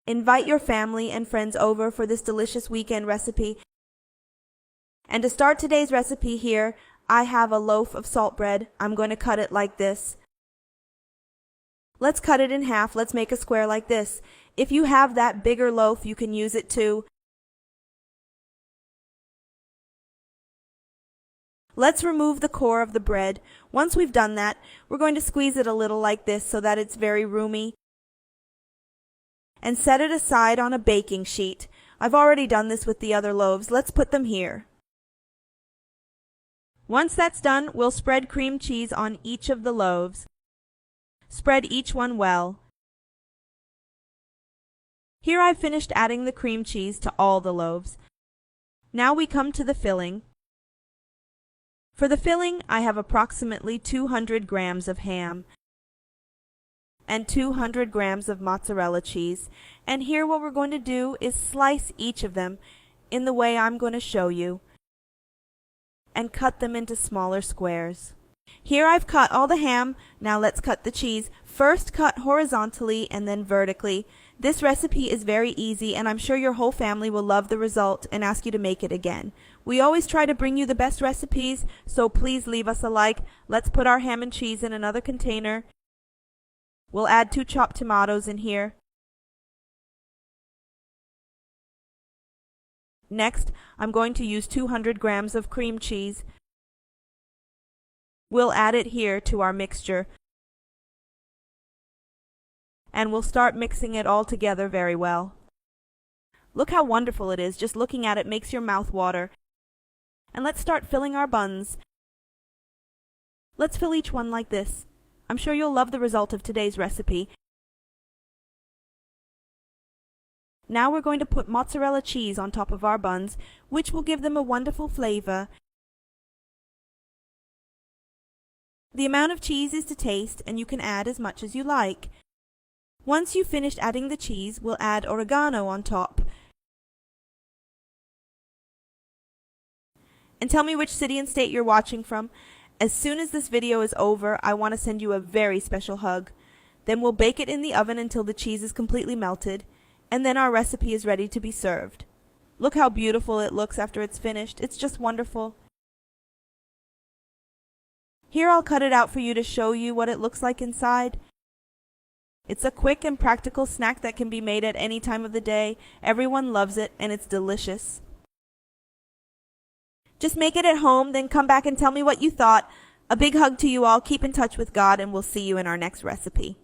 Invite your family and friends over for this delicious weekend recipe. And to start today's recipe here, I have a loaf of salt bread. I'm going to cut it like this. Let's cut it in half. Let's make a square like this. If you have that bigger loaf, you can use it too. Let's remove the core of the bread. Once we've done that, we're going to squeeze it a little like this so that it's very roomy. And set it aside on a baking sheet. I've already done this with the other loaves. Let's put them here. Once that's done, we'll spread cream cheese on each of the loaves. Spread each one well. Here I've finished adding the cream cheese to all the loaves. Now we come to the filling. For the filling, I have approximately 200 grams of ham and 200 grams of mozzarella cheese. And here what we're going to do is slice each of them in the way I'm going to show you and cut them into smaller squares. Here I've cut all the ham. Now let's cut the cheese. First cut horizontally and then vertically. This recipe is very easy, and I'm sure your whole family will love the result and ask you to make it again. We always try to bring you the best recipes, so please leave us a like. Let's put our ham and cheese in another container. We'll add 2 chopped tomatoes in here. Next, I'm going to use 200 grams of cream cheese. We'll add it here to our mixture. And we'll start mixing it all together very well. Look how wonderful it is. Just looking at it makes your mouth water. And let's start filling our buns. Let's fill each one like this. I'm sure you'll love the result of today's recipe. Now we're going to put mozzarella cheese on top of our buns, which will give them a wonderful flavor. The amount of cheese is to taste, and you can add as much as you like. Once you've finished adding the cheese, we'll add oregano on top. And tell me which city and state you're watching from. As soon as this video is over, I want to send you a very special hug. Then we'll bake it in the oven until the cheese is completely melted, and then our recipe is ready to be served. Look how beautiful it looks after it's finished. It's just wonderful. Here I'll cut it out for you to show you what it looks like inside. It's a quick and practical snack that can be made at any time of the day. Everyone loves it, and it's delicious. Just make it at home, then come back and tell me what you thought. A big hug to you all. Keep in touch with God, and we'll see you in our next recipe.